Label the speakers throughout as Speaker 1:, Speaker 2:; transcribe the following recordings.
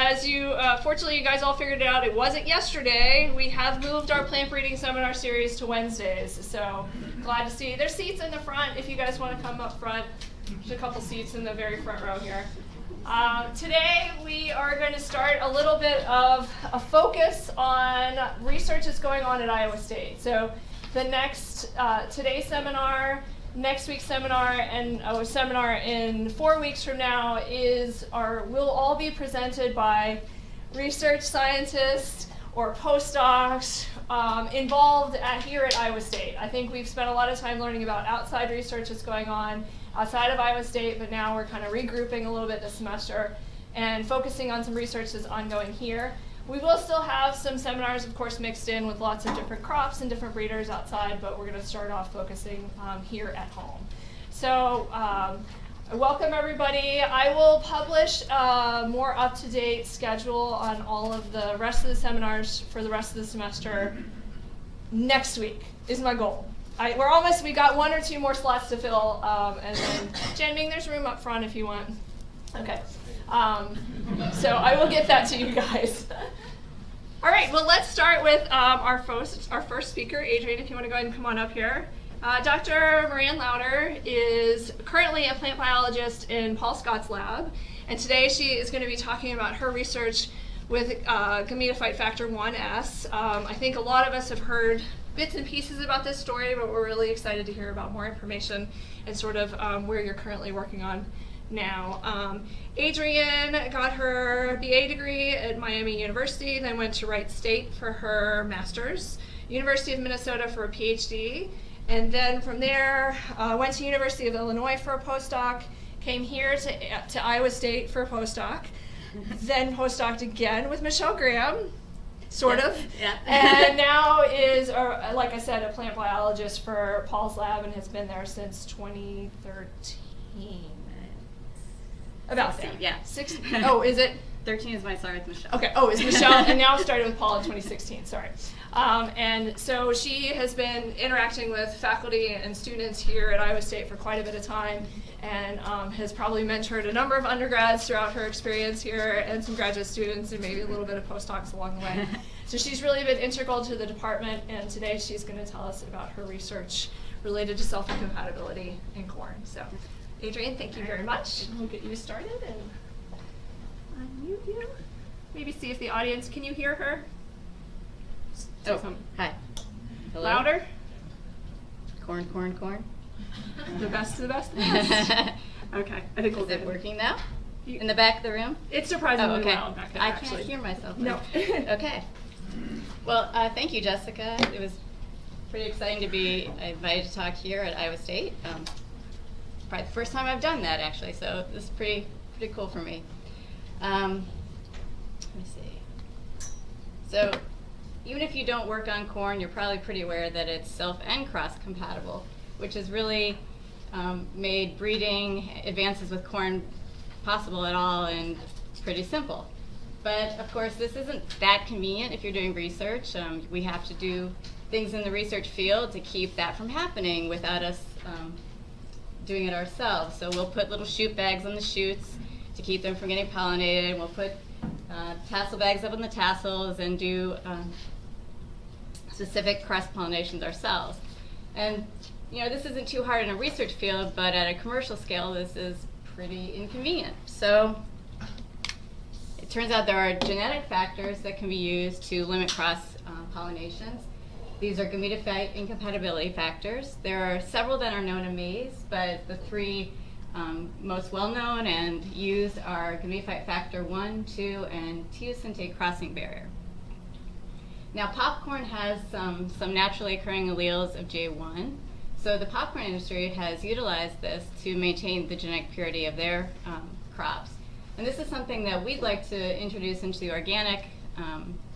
Speaker 1: as you, fortunately you guys all figured it out, it wasn't yesterday. We have moved our plant breeding seminar series to Wednesdays. So glad to see. There's seats in the front if you guys want to come up front. There's a couple seats in the very front row here. Today we are going to start a little bit of a focus on research that's going on at Iowa State. So the next, today's seminar, next week's seminar, and a seminar in 4 weeks from now will all be presented by research scientists or postdocs involved here at Iowa State. I think we've spent a lot of time learning about outside research that's going on outside of Iowa State, but now we're kind of regrouping a little bit this semester and focusing on some research that's ongoing here. We will still have some seminars, of course, mixed in with lots of different crops and different breeders outside, but we're going to start off focusing here at home. So welcome, everybody. I will publish a more up-to-date schedule on all of the rest of the seminars for the rest of the semester next week is my goal. We got 1 or 2 more slots to fill, and then Jen-Ming, there's room up front if you want. Okay. So I will get that to you guys. All right, well, let's start with our first speaker, Adrienne, if you want to go ahead and come on up here. Dr. Moran Lauter is currently a plant biologist in Paul Scott's lab, and today she is going to be talking about her research with Gametophyte factor 1S. I think a lot of us have heard bits and pieces about this story, but we're really excited to hear about more information and sort of where you're currently working on now. Adrienne got her BA degree at Miami University, then went to Wright State for her master's, University of Minnesota for a PhD, and then from there went to University of Illinois for a postdoc, came here to Iowa State for a postdoc, then postdoced again with Michelle Graham, sort of, and now is, like I said, a plant biologist for Paul's lab and has been there since 2013. About
Speaker 2: 16,
Speaker 1: there.
Speaker 2: yeah.
Speaker 1: 16. Oh, is it?
Speaker 2: 13 is my start with Michelle.
Speaker 1: Okay. Oh, it's Michelle, and now started with Paul in 2016. Sorry. And so she has been interacting with faculty and students here at Iowa State for quite a bit of time, and has probably mentored a number of undergrads throughout her experience here, and some graduate students, and maybe a little bit of postdocs along the way. So she's really been integral to the department, and today she's going to tell us about her research related to self-incompatibility in corn. So, Adrienne, thank you very much. We'll get you started and unmute you. Maybe see if the audience, can you hear her?
Speaker 2: Hi. Hello.
Speaker 1: Louder?
Speaker 2: Corn, corn, corn.
Speaker 1: The best of the best? Okay. I think
Speaker 2: Is it working now? In the back of the room?
Speaker 1: It's surprisingly
Speaker 2: okay.
Speaker 1: loud back there,
Speaker 2: I
Speaker 1: actually.
Speaker 2: can't hear myself.
Speaker 1: No.
Speaker 2: Okay. Well, thank you, Jessica. It was pretty exciting to be invited to talk here at Iowa State. Probably the first time I've done that, actually, so this is pretty cool for me. Let me see. So, even if you don't work on corn, you're probably pretty aware that it's self and cross-compatible, which has really made breeding advances with corn possible at all and pretty simple. But of course, this isn't that convenient if you're doing research. We have to do things in the research field to keep that from happening without us doing it ourselves. So we'll put little shoot bags on the shoots to keep them from getting pollinated. We'll put tassel bags up on the tassels and do specific cross-pollinations ourselves. And you know, this isn't too hard in a research field, but at a commercial scale, this is pretty inconvenient. So it turns out there are genetic factors that can be used to limit cross-pollinations. These are Gametophyte incompatibility factors. There are several that are known in maize, but the 3 most well-known and used are Gametophyte factor 1, 2, and teosinte crossing barrier. Now, popcorn has some naturally occurring alleles of J1, so the popcorn industry has utilized this to maintain the genetic purity of their crops. And this is something that we'd like to introduce into the organic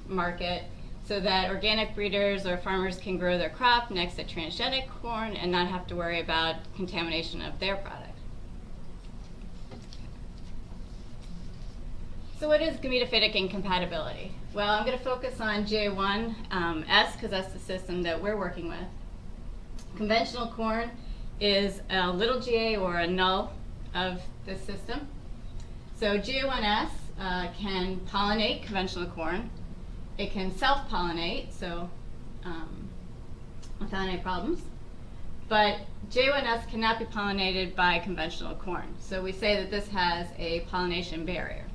Speaker 2: market so that organic breeders or farmers can grow their crop next to transgenic corn and not have to worry about contamination of their product. So what is gametophytic incompatibility? Well, I'm going to focus on J1S because that's the system that we're working with. Conventional corn is a little GA or a null of this system. So J1S can pollinate conventional corn. It can self-pollinate, so without any problems. But J1S cannot be pollinated by conventional corn. So we say that this has a pollination barrier.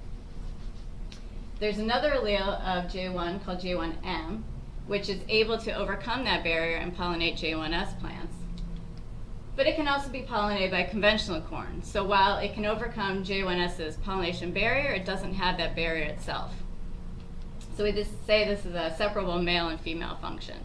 Speaker 2: There's another allele of J1 called J1M, which is able to overcome that barrier and pollinate J1S plants. But it can also be pollinated by conventional corn. So while it can overcome J1S's pollination barrier, it doesn't have that barrier itself. So we just say this is a separable male and female function.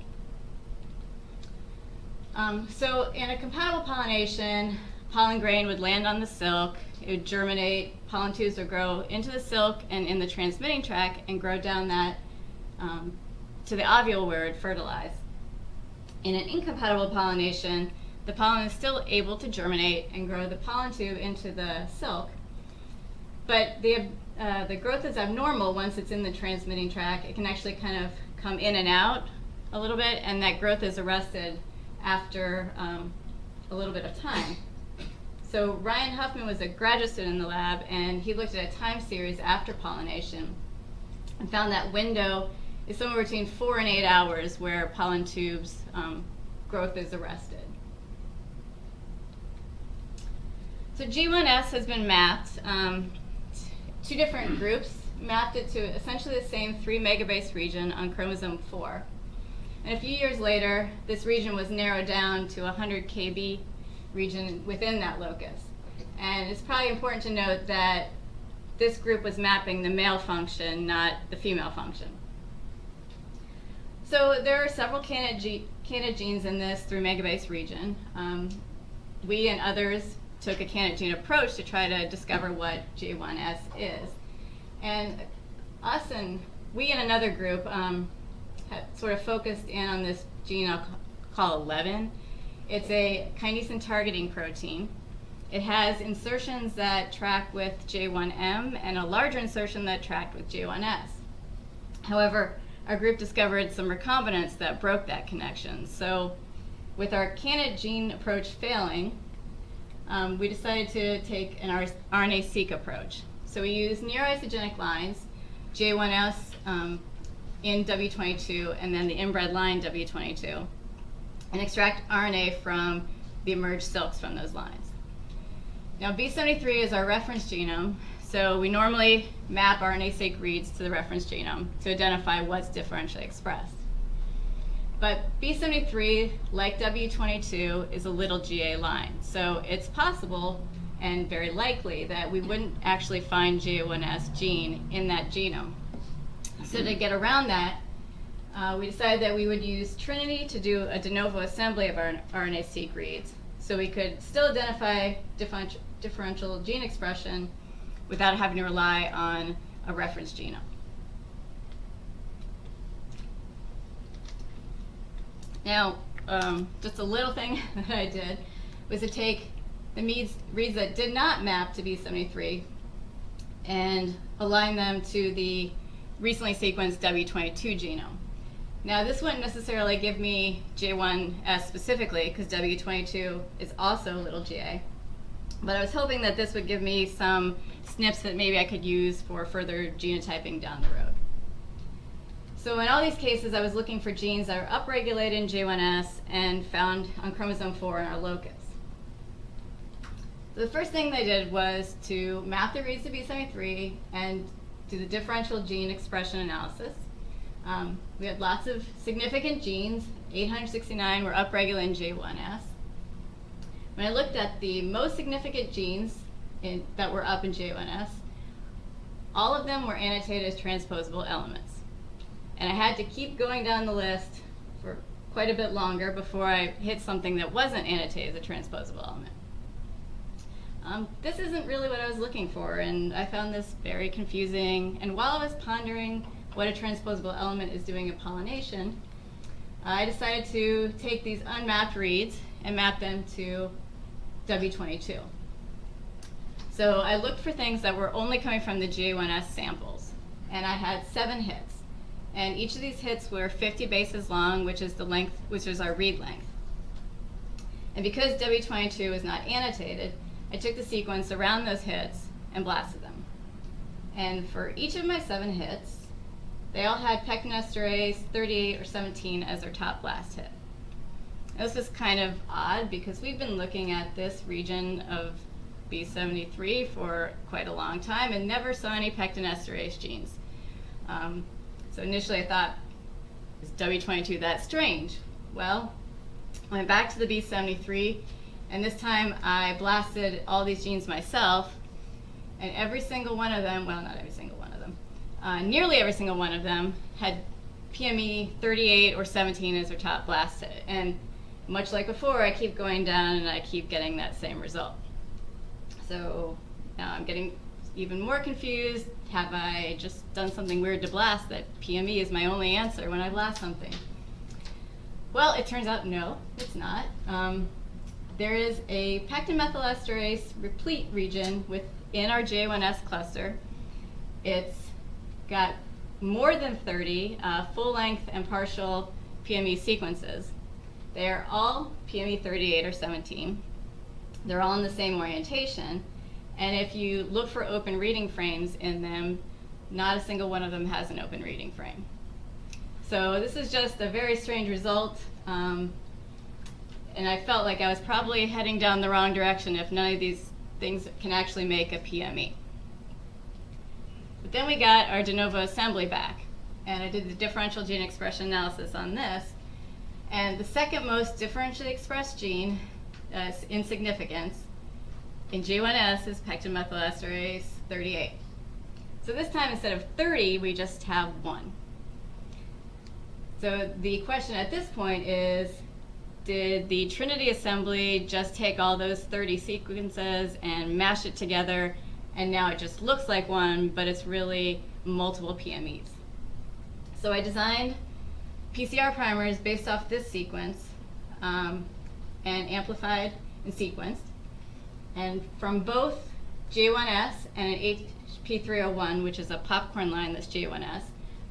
Speaker 2: So in a compatible pollination, pollen grain would land on the silk, it would germinate, pollen tubes would grow into the silk and in the transmitting tract and grow down that to the ovule where it would fertilize. In an incompatible pollination, the pollen is still able to germinate and grow the pollen tube into the silk, but the growth is abnormal once it's in the transmitting tract. It can actually kind of come in and out a little bit, and that growth is arrested after a little bit of time. So Ryan Huffman was a graduate student in the lab, and he looked at a time series after pollination and found that window is somewhere between 4 and 8 hours where pollen tubes growth is arrested. So G1S has been mapped, 2 different groups mapped it to essentially the same 3 megabase region on chromosome 4. And a few years later, this region was narrowed down to 100 kb region within that locus. And it's probably important to note that this group was mapping the male function, not the female function. So there are several candidate genes in this 3 megabase region. We and others took a candidate gene approach to try to discover what J1S is. And we and another group had sort of focused in on this gene I'll call 11. It's a kinesin targeting protein. It has insertions that track with J1M and a larger insertion that tracked with J1S. However, our group discovered some recombinants that broke that connection. So with our candidate gene approach failing, we decided to take an RNA-seq approach. So we used near-isogenic lines, J1S in W22 and then the inbred line W22, and extract RNA from the emerged silks from those lines. Now B73 is our reference genome, so we normally map RNA-seq reads to the reference genome to identify what's differentially expressed. But B73, like W22, is a little GA line, so it's possible and very likely that we wouldn't actually find J1S gene in that genome. So to get around that, we decided that we would use Trinity to do a de novo assembly of our RNA-seq reads, so we could still identify differential gene expression without having to rely on a reference genome. Now, just a little thing that I did was to take the reads that did not map to B73 and align them to the recently sequenced W22 genome. Now, this wouldn't necessarily give me J1S specifically, because W22 is also little GA, but I was hoping that this would give me some SNPs that maybe I could use for further genotyping down the road. So in all these cases, I was looking for genes that are upregulated in J1S and found on chromosome 4 in our locus. So the first thing they did was to map the reads to B73 and do the differential gene expression analysis. We had lots of significant genes. 869 were upregulated in J1S. When I looked at the most significant genes that were up in J1S, all of them were annotated as transposable elements. And I had to keep going down the list for quite a bit longer before I hit something that wasn't annotated as a transposable element. This isn't really what I was looking for, and I found this very confusing. And while I was pondering what a transposable element is doing in pollination, I decided to take these unmapped reads and map them to W22. So I looked for things that were only coming from the J1S samples, and I had 7 hits. And each of these hits were 50 bases long, which is the length, which is our read length. And because W22 is not annotated, I took the sequence around those hits and blasted them. And for each of my 7 hits, they all had pectin-esterase 38 or 17 as their top blast hit. Now, this is kind of odd because we've been looking at this region of B73 for quite a long time and never saw any pectin-esterase genes. So initially I thought, is W22 that strange? Well, I went back to the B73, and this time I blasted all these genes myself, and every single one of them, well, not every single one of them, nearly every single one of them had PME 38 or 17 as their top blast hit. And much like before, I keep going down and I keep getting that same result. So now I'm getting even more confused. Have I just done something weird to blast that PME is my only answer when I blast something? Well, it turns out no, it's not. There is a pectin methylesterase replete region within our J1S cluster. It's got more than 30 full-length and partial PME sequences. They are all PME 38 or 17. They're all in the same orientation. And if you look for open reading frames in them, not a single one of them has an open reading frame. So this is just a very strange result. And I felt like I was probably heading down the wrong direction if none of these things can actually make a PME. But then we got our de novo assembly back, and I did the differential gene expression analysis on this. And the second most differentially expressed gene in significance in J1S is pectin methylesterase 38. So this time, instead of 30, we just have 1. So the question at this point is, did the Trinity assembly just take all those 30 sequences and mash it together, and now it just looks like one, but it's really multiple PMEs? So I designed PCR primers based off this sequence and amplified and sequenced. And from both J1S and an HP301, which is a popcorn line that's J1S,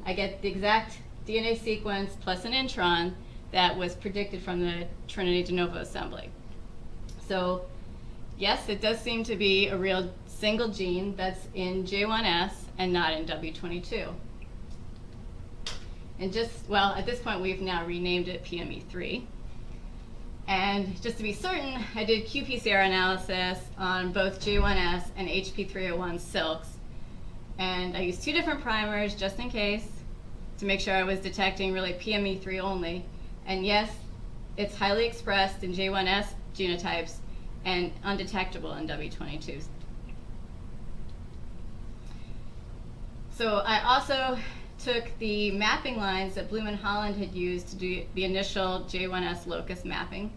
Speaker 2: I get the exact DNA sequence plus an intron that was predicted from the Trinity de novo assembly. So yes, it does seem to be a real single gene that's in J1S and not in W22. And well, at this point we've now renamed it PME3. And just to be certain, I did qPCR analysis on both J1S and HP301 silks. And I used 2 different primers just in case to make sure I was detecting really PME3 only. And yes, it's highly expressed in J1S genotypes and undetectable in W22s. So I also took the mapping lines that Bloom and Holland had used to do the initial J1S locus mapping.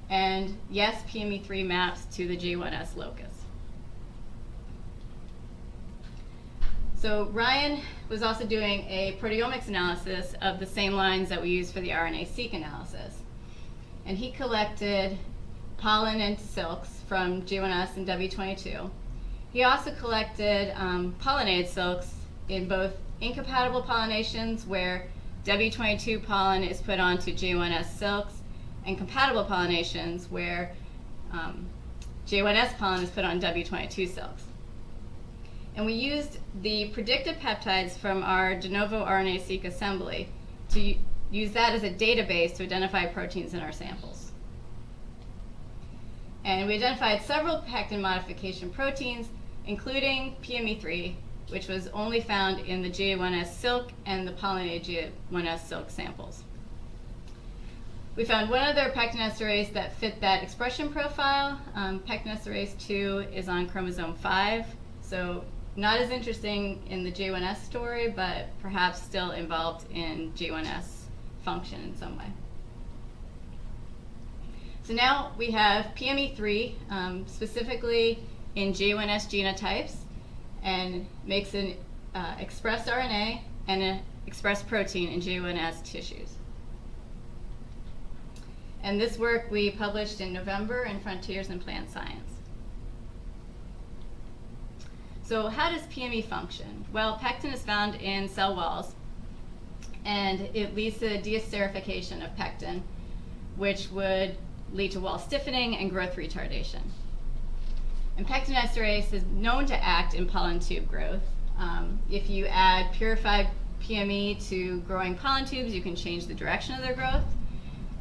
Speaker 2: And yes, PME3 maps to the J1S locus. So Ryan was also doing a proteomics analysis of the same lines that we use for the RNA-seq analysis. And he collected pollen and silks from J1S and W22. He also collected pollinated silks in both incompatible pollinations, where W22 pollen is put onto J1S silks, and compatible pollinations, where J1S pollen is put on W22 silks. And we used the predicted peptides from our de novo RNA-seq assembly to use that as a database to identify proteins in our samples. And we identified several pectin modification proteins, including PME3, which was only found in the J1S silk and the pollinated J1S silk samples. We found one other pectinesterase that fit that expression profile. Pectinesterase 2 is on chromosome 5, so not as interesting in the J1S story, but perhaps still involved in J1S function in some way. So now we have PME3 specifically in J1S genotypes, and makes an expressed RNA and an expressed protein in J1S tissues. And this work we published in November in Frontiers in Plant Science. So how does PME function? Well, pectin is found in cell walls, and it leads to deesterification of pectin, which would lead to wall stiffening and growth retardation. And pectinesterase is known to act in pollen tube growth. If you add purified PME to growing pollen tubes, you can change the direction of their growth.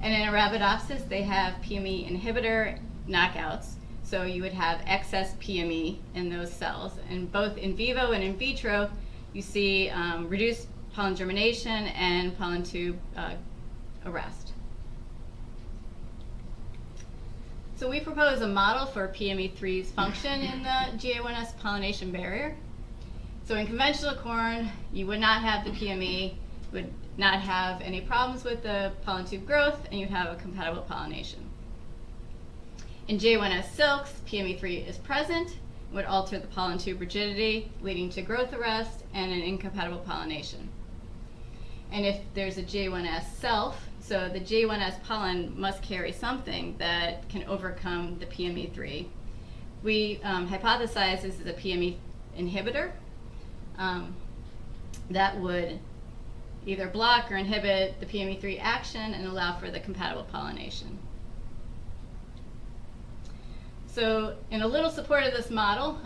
Speaker 2: And in Arabidopsis, they have PME inhibitor knockouts. So you would have excess PME in those cells. And both in vivo and in vitro, you see reduced pollen germination and pollen tube arrest. So we propose a model for PME3's function in the GA1S pollination barrier. So in conventional corn, you would not have the PME, would not have any problems with the pollen tube growth, and you'd have a compatible pollination. In GA1S silks, PME3 is present, would alter the pollen tube rigidity, leading to growth arrest and an incompatible pollination. And if there's a GA1S self, so the GA1S pollen must carry something that can overcome the PME3. We hypothesize this is a PME inhibitor that would either block or inhibit the PME3 action and allow for the compatible pollination. So in a little support of this model,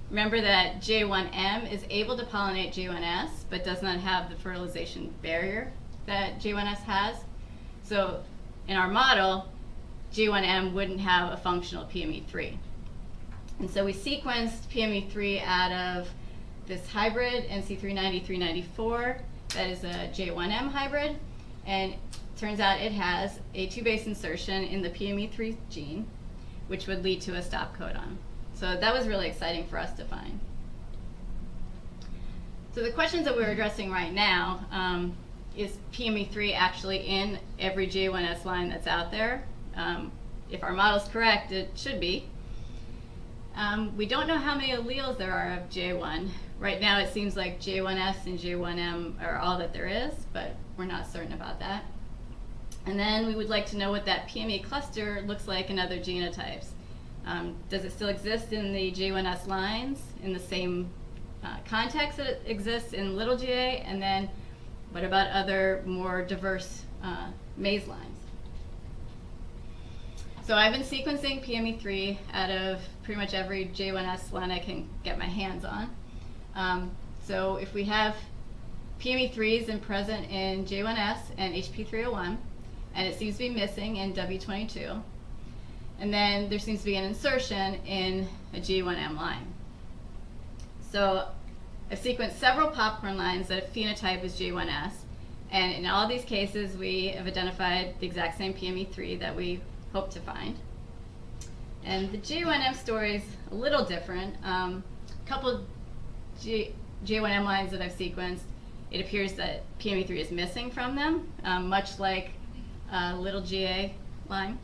Speaker 2: remember that J1M is able to pollinate J1S, but does not have the fertilization barrier that J1S has. So in our model, J1M wouldn't have a functional PME3. And so we sequenced PME3 out of this hybrid, NC390-394, that is a J1M hybrid, and it turns out it has a 2-base insertion in the PME3 gene, which would lead to a stop codon. So that was really exciting for us to find. So the questions that we're addressing right now, is PME3 actually in every J1S line that's out there? If our model's correct, it should be. We don't know how many alleles there are of J1. Right now it seems like J1S and J1M are all that there is, but we're not certain about that. And then we would like to know what that PME cluster looks like in other genotypes. Does it still exist in the J1S lines in the same context that it exists in little GA? And then what about other more diverse maize lines? So I've been sequencing PME3 out of pretty much every J1S line I can get my hands on. So if we have PME3s and present in J1S and HP301, and it seems to be missing in W22, and then there seems to be an insertion in a G1M line. So I've sequenced several popcorn lines that phenotype as J1S, and in all these cases we have identified the exact same PME3 that we hope to find. And the J1M story is a little different. A couple J1M lines that I've sequenced, it appears that PME3 is missing from them, much like little GA line.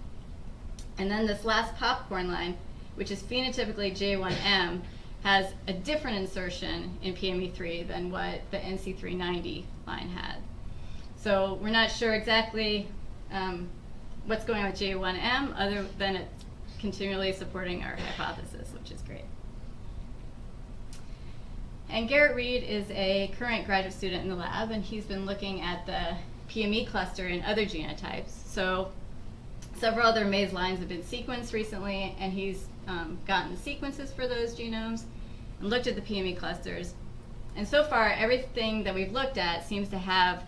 Speaker 2: And then this last popcorn line, which is phenotypically J1M, has a different insertion in PME3 than what the NC390 line had. So we're not sure exactly what's going on with J1M, other than it's continually supporting our hypothesis, which is great. And Garrett Reed is a current graduate student in the lab, and he's been looking at the PME cluster in other genotypes. So several other maize lines have been sequenced recently, and he's gotten the sequences for those genomes and looked at the PME clusters. And so far, everything that we've looked at seems to have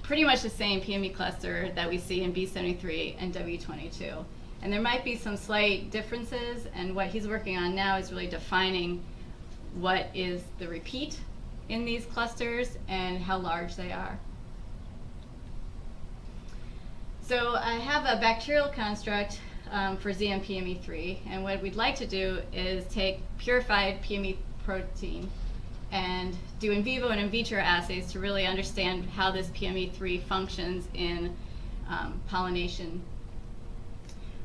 Speaker 2: pretty much the same PME cluster that we see in B73 and W22. And there might be some slight differences, and what he's working on now is really defining what is the repeat in these clusters and how large they are. So I have a bacterial construct for ZMPME3, and what we'd like to do is take purified PME protein and do in vivo and in vitro assays to really understand how this PME3 functions in pollination.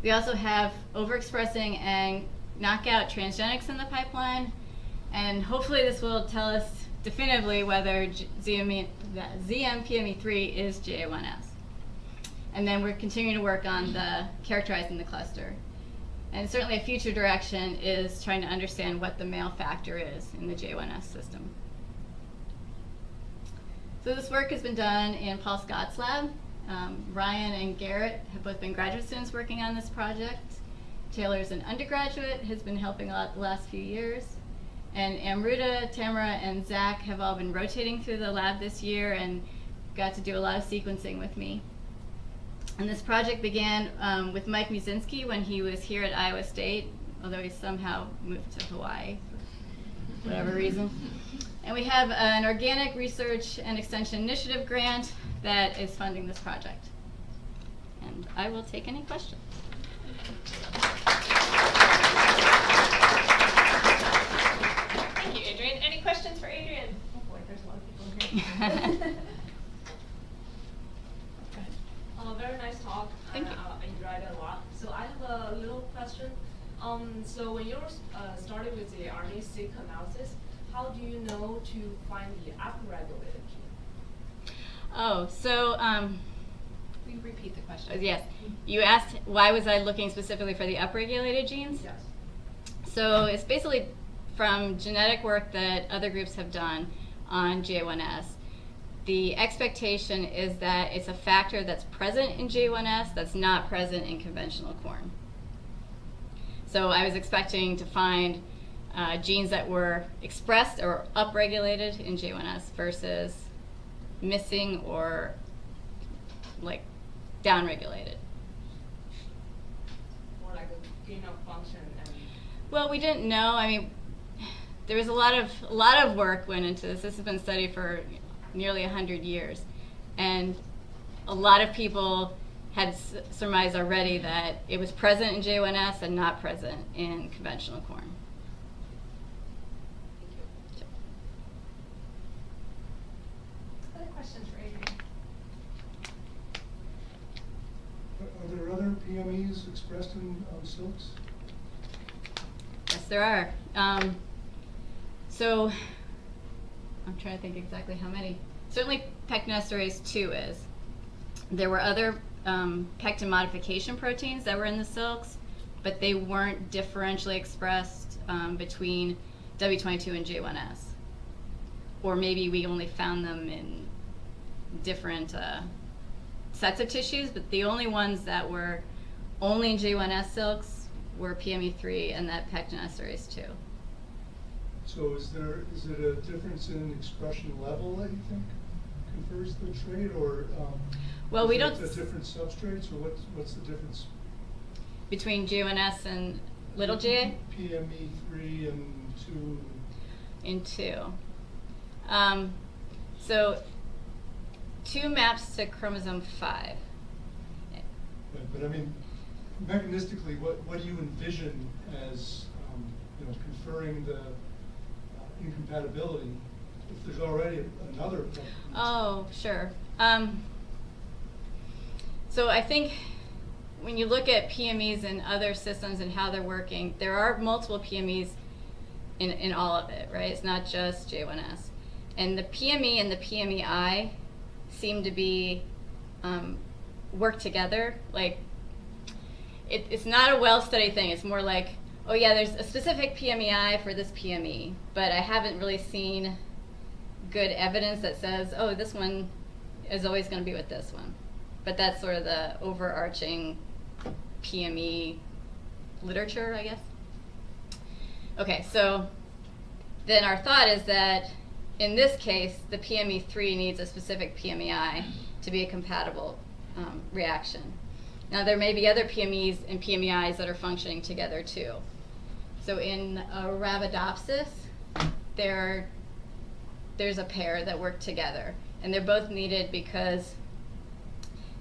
Speaker 2: We also have overexpressing and knockout transgenics in the pipeline, and hopefully this will tell us definitively whether ZMPME3 is GA1S. And then we're continuing to work on characterizing the cluster. And certainly a future direction is trying to understand what the male factor is in the J1S system. So this work has been done in Paul Scott's lab. Ryan and Garrett have both been graduate students working on this project Taylor's an undergraduate, has been helping a lot the last few years. And Amruta, Tamara, and Zach have all been rotating through the lab this year and got to do a lot of sequencing with me. And this project began with Mike Musinski when he was here at Iowa State, although he somehow moved to Hawaii for whatever reason. And we have an Organic Research and Extension Initiative grant that is funding this project. And I will take any questions.
Speaker 1: Thank you, Adrienne. Any questions for Adrienne? Oh boy, there's a lot of people in here.
Speaker 3: Very nice talk.
Speaker 2: Thank you.
Speaker 3: I enjoyed it a lot. So I have a little question. So when you're starting with the RNA-seq analysis, how do you know to find the upregulated gene?
Speaker 2: Oh, so
Speaker 1: Will you repeat the question?
Speaker 2: yes, you asked why was I looking specifically for the upregulated genes?
Speaker 3: Yes.
Speaker 2: So it's basically from genetic work that other groups have done on J1S. The expectation is that it's a factor that's present in J1S that's not present in conventional corn. So I was expecting to find genes that were expressed or upregulated in J1S versus missing or like downregulated.
Speaker 3: More like a gain of function and
Speaker 2: Well, we didn't know. I mean, there was a lot of work went into this. This has been studied for nearly 100 years, and a lot of people had surmised already that it was present in J1S and not present in conventional corn.
Speaker 1: Other questions for Adrienne?
Speaker 4: Are there other PMEs expressed in silks?
Speaker 2: Yes, there are. So I'm trying to think exactly how many. Certainly pectinesterase 2 is. There were other pectin modification proteins that were in the silks, but they weren't differentially expressed between W22 and J1S. Or maybe we only found them in different sets of tissues, but the only ones that were only in J1S silks were PME3 and that pectinesterase 2.
Speaker 4: So is it a difference in expression level that you think confers the trait, or
Speaker 2: Well,
Speaker 4: is
Speaker 2: we
Speaker 4: it
Speaker 2: don't
Speaker 4: a different substrates, or what's the difference?
Speaker 2: between J1S and little j
Speaker 4: PME3 and 2.
Speaker 2: in 2. So 2 maps to chromosome 5.
Speaker 4: But I mean, mechanistically, what do you envision as conferring the incompatibility if there's already another?
Speaker 2: Oh, sure. So I think when you look at PMEs in other systems and how they're working, there are multiple PMEs in all of it, right? It's not just J1S. And the PME and the PMEI seem to be work together. Like, it's not a well-studied thing. It's more like, oh yeah, there's a specific PMEI for this PME, but I haven't really seen good evidence that says, oh, this one is always going to be with this one. But that's sort of the overarching PME literature, I guess. Okay, so then our thought is that in this case, the PME3 needs a specific PMEI to be a compatible reaction. Now, there may be other PMEs and PMEIs that are functioning together too. So in Arabidopsis, there's a pair that work together, and they're both needed because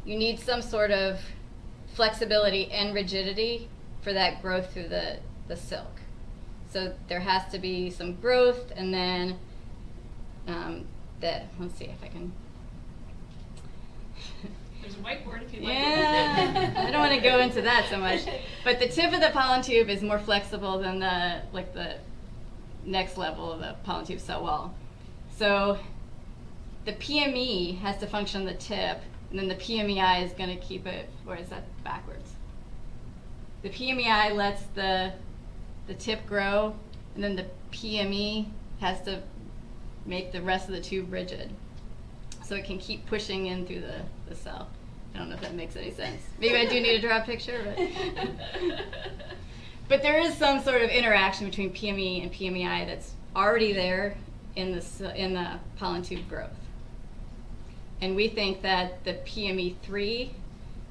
Speaker 2: you need some sort of flexibility and rigidity for that growth through the silk. So there has to be some growth, and then let's see if I can.
Speaker 1: There's a whiteboard if you'd like.
Speaker 2: Yeah, I don't want to go into that so much. But the tip of the pollen tube is more flexible than the next level of the pollen tube cell wall. So the PME has to function on the tip, and then the PMEI is going to keep it, or is that backwards? The PMEI lets the tip grow, and then the PME has to make the rest of the tube rigid. So it can keep pushing in through the cell. I don't know if that makes any sense. Maybe I do need to draw a picture, but But there is some sort of interaction between PME and PMEI that's already there in the pollen tube growth. And we think that the PME3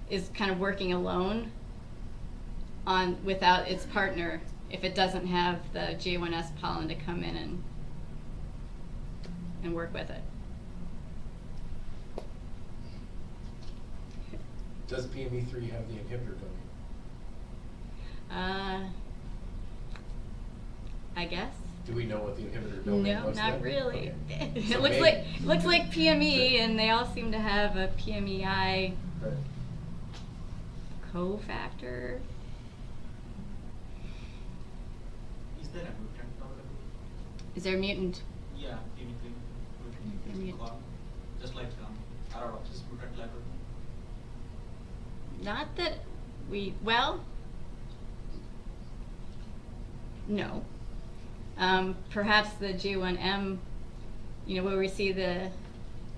Speaker 2: is kind of working alone without its partner if it doesn't have the J1S pollen to come in and work with it.
Speaker 5: Does PME3 have the inhibitor domain?
Speaker 2: I guess.
Speaker 5: Do we know what the inhibitor domain
Speaker 2: No,
Speaker 5: was
Speaker 2: not
Speaker 5: then?
Speaker 2: really.
Speaker 5: Okay.
Speaker 2: It
Speaker 5: So
Speaker 2: looks
Speaker 5: maybe-
Speaker 2: like PME, and they all seem to have a PMEI
Speaker 5: Right.
Speaker 2: cofactor.
Speaker 6: Is there a mutant available?
Speaker 2: Is there a mutant?
Speaker 6: Yeah, chemically
Speaker 2: Mutant.
Speaker 6: mutant. Corn. Just like Arabidopsis mutant library.
Speaker 2: Not that no. Perhaps the J1M, where we see the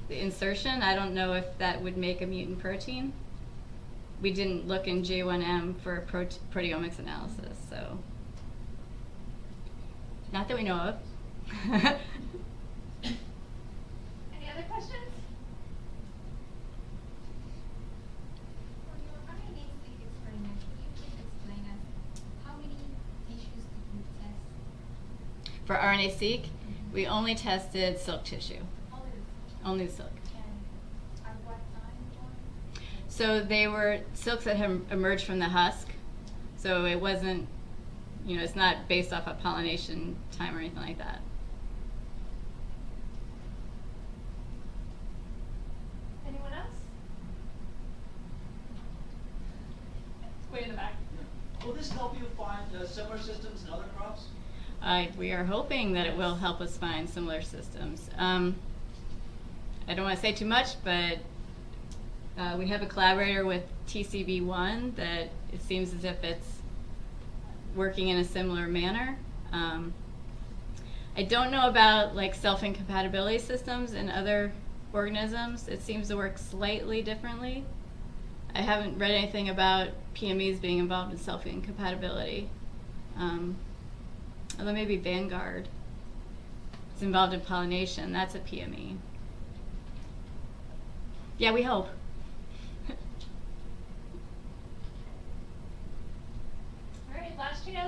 Speaker 2: insertion, I don't know if that would make a mutant protein. We didn't look in J1M for proteomics analysis, so. Not that we know of.
Speaker 1: Any other questions?
Speaker 7: For your RNA-seq experiment, can you please explain us how many tissues did you test?
Speaker 2: For RNA-seq, we only tested silk tissue, only the silk.
Speaker 7: And at what time point?
Speaker 2: So they were silks that have emerged from the husk, so it wasn't, it's not based off of pollination time or anything like that.
Speaker 1: Anyone else? Way in the back.
Speaker 8: Will this help you find similar systems in other crops?
Speaker 2: We are hoping that it will help us find similar systems. I don't want to say too much, but we have a collaborator with TCB1 that it seems as if it's working in a similar manner. I don't know about self-incompatibility systems in other organisms. It seems to work slightly differently. I haven't read anything about PMEs being involved in self-incompatibility. Although maybe Vanguard is involved in pollination. That's a PME. Yeah, we hope.
Speaker 1: All right, last chance.